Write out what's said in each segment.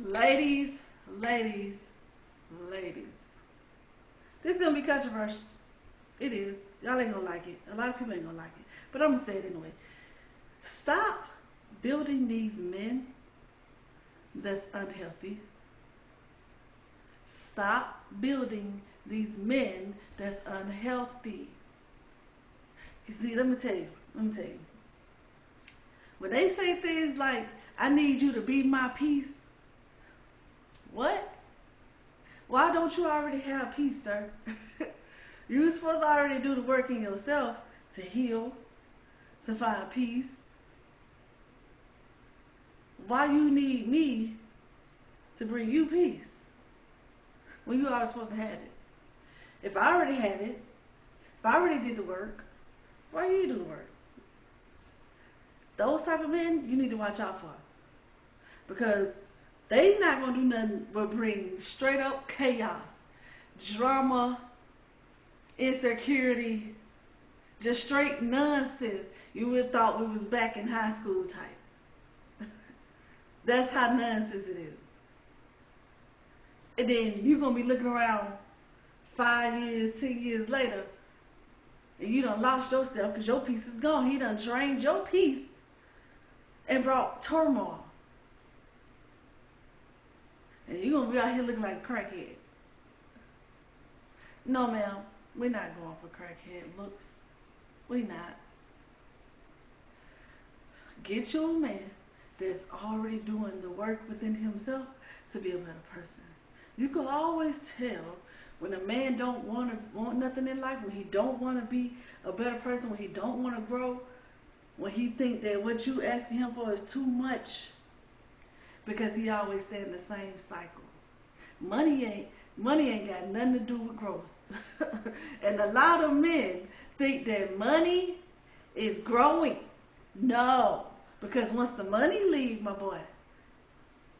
Ladies, ladies, ladies. This is gonna be controversial. It is. Y'all ain't gonna like it. A lot of people ain't gonna like it. But I'm gonna say it anyway. Stop building these men that's unhealthy. Stop building these men that's unhealthy. You see, let me tell you. When they say things like, I need you to be my peace, what? Why don't you already have peace, sir? You're supposed to already do the work in yourself to heal, to find peace. Why you need me to bring you peace when you are supposed to have it? If I already have it, if I already did the work, why you do the work? Those type of men you need to watch out for, because they not gonna do nothing but bring straight up chaos, drama, insecurity, just straight nonsense. You would have thought we was back in high school type. That's how nonsense it is. And then you're gonna be looking around 5 years, 10 years later, and you done lost yourself because your peace is gone. He done drained your peace and brought turmoil. And you're gonna be out here looking like a crackhead. No, ma'am, we're not going for crackhead looks. We not. Get you a man that's already doing the work within himself to be a better person. You can always tell when a man don't want nothing in life, when he don't want to be a better person, when he don't want to grow, when he think that what you asking him for is too much, because he always stay in the same cycle. Money ain't got nothing to do with growth. And a lot of men think that money is growing. No, because once the money leave, my boy,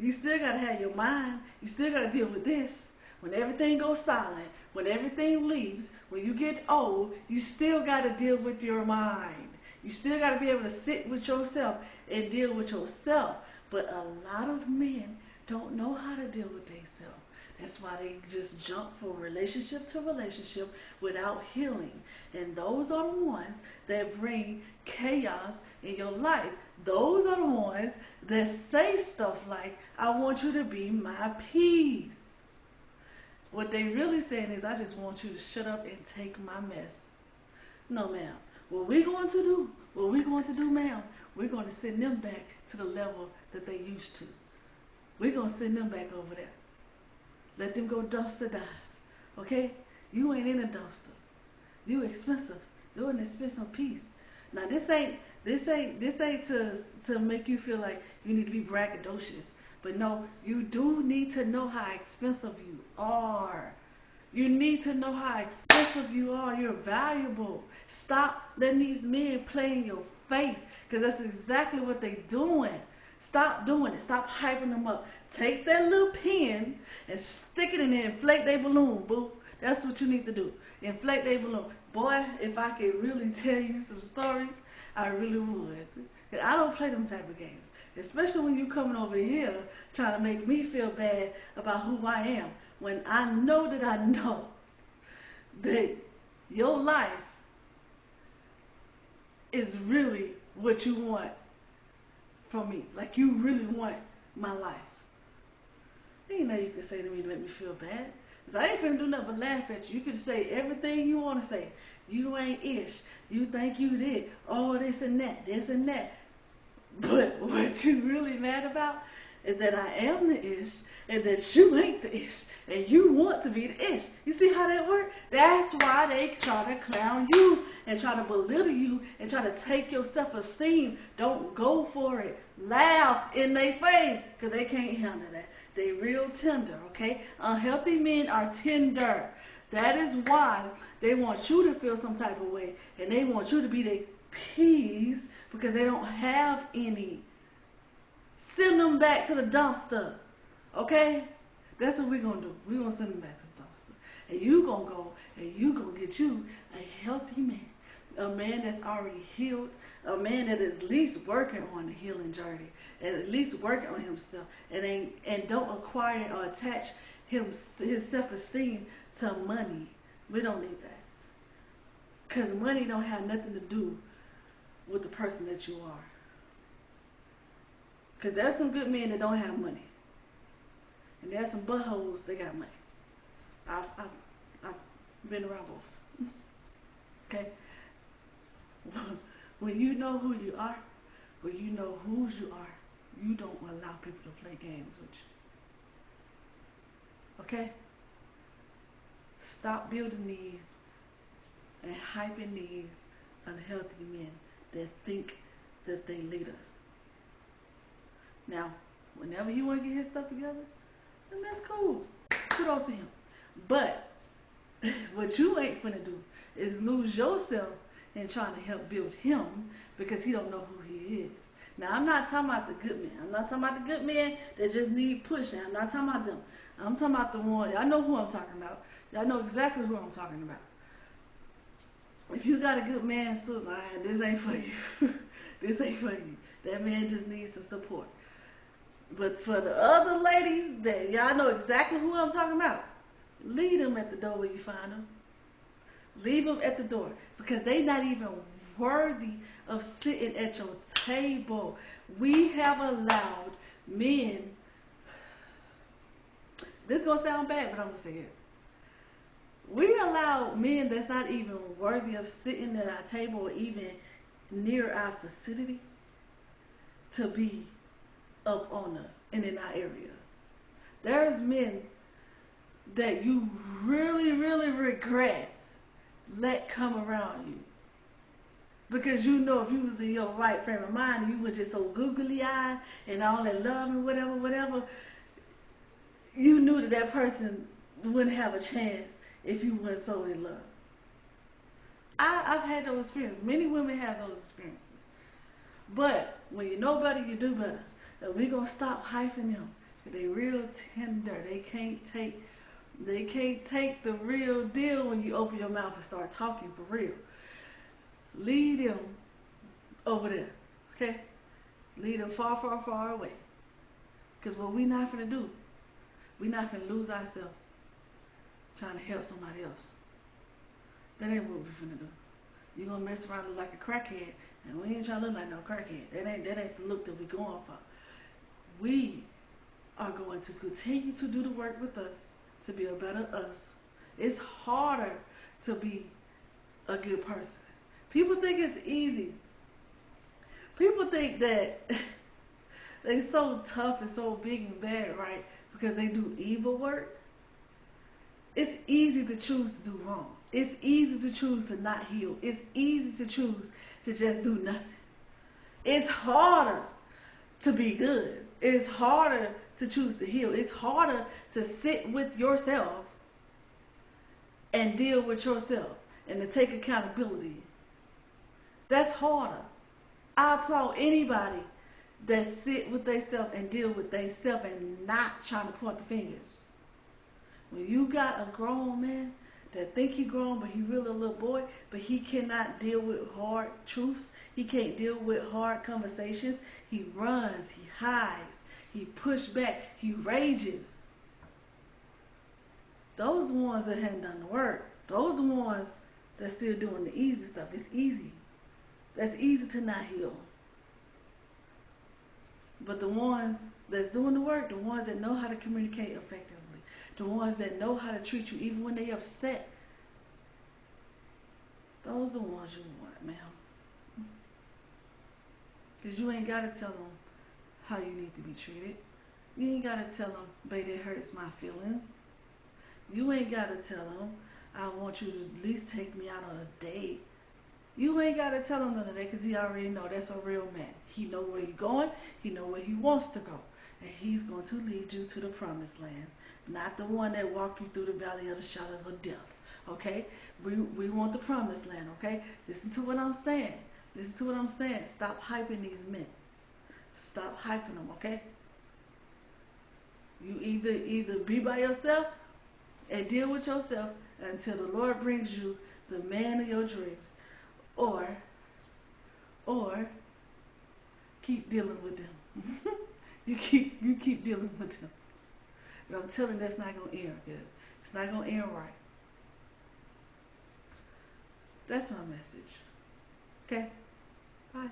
you still gotta have your mind. You still gotta deal with this. When everything goes silent, when everything leaves, when you get old, you still gotta deal with your mind. You still gotta be able to sit with yourself and deal with yourself. But a lot of men don't know how to deal with themselves. That's why they just jump from relationship to relationship without healing. And those are the ones that bring chaos in your life. Those are the ones that say stuff like, I want you to be my peace. What they really saying is, I just want you to shut up and take my mess. No, ma'am. What we're going to do, ma'am, we're going to send them back to the level that they used to. We're going to send them back over there. Let them go dumpster dive. Okay? You ain't in a dumpster. You expensive. You're an expensive piece. Now this ain't to make you feel like you need to be braggadocious. But no, you do need to know how expensive you are. You need to know how expensive you are. You're valuable. Stop letting these men play in your face, because that's exactly what they're doing. Stop doing it. Stop hyping them up. Take that little pen and stick it in there. Inflate their balloon, boo. That's what you need to do. Inflate their balloon. Boy, if I could really tell you some stories, I really would. And I don't play them type of games. Especially when you coming over here trying to make me feel bad about who I am. When I know that your life is really what you want from me. Like, you really want my life. Ain't nothing you can say to me to make me feel bad. Cause I ain't finna do nothing but laugh at you. You can say everything you want to say. You ain't ish. You think you did. Oh, this and that. But what you really mad about is that I am the ish and that you ain't the ish and you want to be the ish. You see how that works? That's why they try to clown you and try to belittle you and try to take your self-esteem. Don't go for it. Laugh in their face, because they can't handle that. They real tender, okay? Unhealthy men are tender. That is why they want you to feel some type of way, and they want you to be their peace, because they don't have any. Send them back to the dumpster, okay? That's what we're going to do. We're going to send them back to the dumpster. And you going to go and you going to get you a healthy man a man that's already healed, a man that is at least working on the healing journey, and at least working on himself, and don't acquire or attach his self-esteem to money. We don't need that, because money don't have nothing to do with the person that you are. Because there's some good men that don't have money, and there's some buttholes that got money. I've been around both. Okay. When you know who you are, when you know whose you are, you don't allow people to play games with you. Okay? Stop building these and hyping these unhealthy men that think that they lead us. Now, whenever he want to get his stuff together, then that's cool. Kudos to him. But what you ain't finna do is lose yourself in trying to help build him because he don't know who he is. Now, I'm not talking about the good men. I'm not talking about the good men that just need pushing. I'm not talking about them. I'm talking about the one. I know who I'm talking about. Y'all know exactly who I'm talking about. If you got a good man, sister, this ain't for you. This ain't for you. That man just needs some support. But for the other ladies, that y'all know exactly who I'm talking about. Leave them at the door where you find them. Leave them at the door because they not even worthy of sitting at your table. We have allowed men. This gonna sound bad, but I'm gonna say it. We allow men that's not even worthy of sitting at our table or even near our facility to be up on us and in our area. There's men that you really, really regret let come around you. Because you know if you was in your right frame of mind and you were just so googly eyed and all that love and whatever, you knew that that person wouldn't have a chance if you weren't so in love. I've had those experiences. Many women have those experiences. But when you know better, you do better. And we're going to stop hyping them. They real tender. They can't take the real deal when you open your mouth and start talking for real. Lead them over there, okay? Lead them far, far, far away. Because what we not finna do, we not finna lose ourselves trying to help somebody else. That ain't what we finna do. You're gonna mess around look like a crackhead, and we ain't trying to look like no crackhead. That ain't the look that we going for. We are going to continue to do the work with us to be a better us. It's harder to be a good person. People think it's easy. People think that they so tough and so big and bad, right? Because they do evil work. It's easy to choose to do wrong. It's easy to choose to not heal. It's easy to choose to just do nothing. It's harder to be good. It's harder to choose to heal. It's harder to sit with yourself and deal with yourself and to take accountability. That's harder. I applaud anybody that sit with themselves and deal with themselves and not trying to point the fingers. When you got a grown man that think he grown but he really a little boy, but he cannot deal with hard truths, he can't deal with hard conversations, he runs, he hides, he push back, he rages. Those ones that hadn't done the work, those the ones that's still doing the easy stuff. It's easy. That's easy to not heal. But the ones that's doing the work, the ones that know how to communicate effectively, the ones that know how to treat you even when they upset, those the ones you want, ma'am. Because you ain't got to tell them how you need to be treated. You ain't got to tell them, baby, it hurts my feelings. You ain't got to tell them, I want you to at least take me out on a date. You ain't got to tell him none of that because he already know that's a real man. He know where he's going. He know where he wants to go. And he's going to lead you to the promised land. Not the one that walk you through the valley of the shadows of death. Okay? We want the promised land, okay? Listen to what I'm saying. Listen to what I'm saying. Stop hyping these men. Stop hyping them, okay? You either be by yourself and deal with yourself until the Lord brings you the man of your dreams. or or keep dealing with them. you keep dealing with them. But I'm telling you, that's not gonna end good. It's not gonna end right. That's my message. Okay? Bye.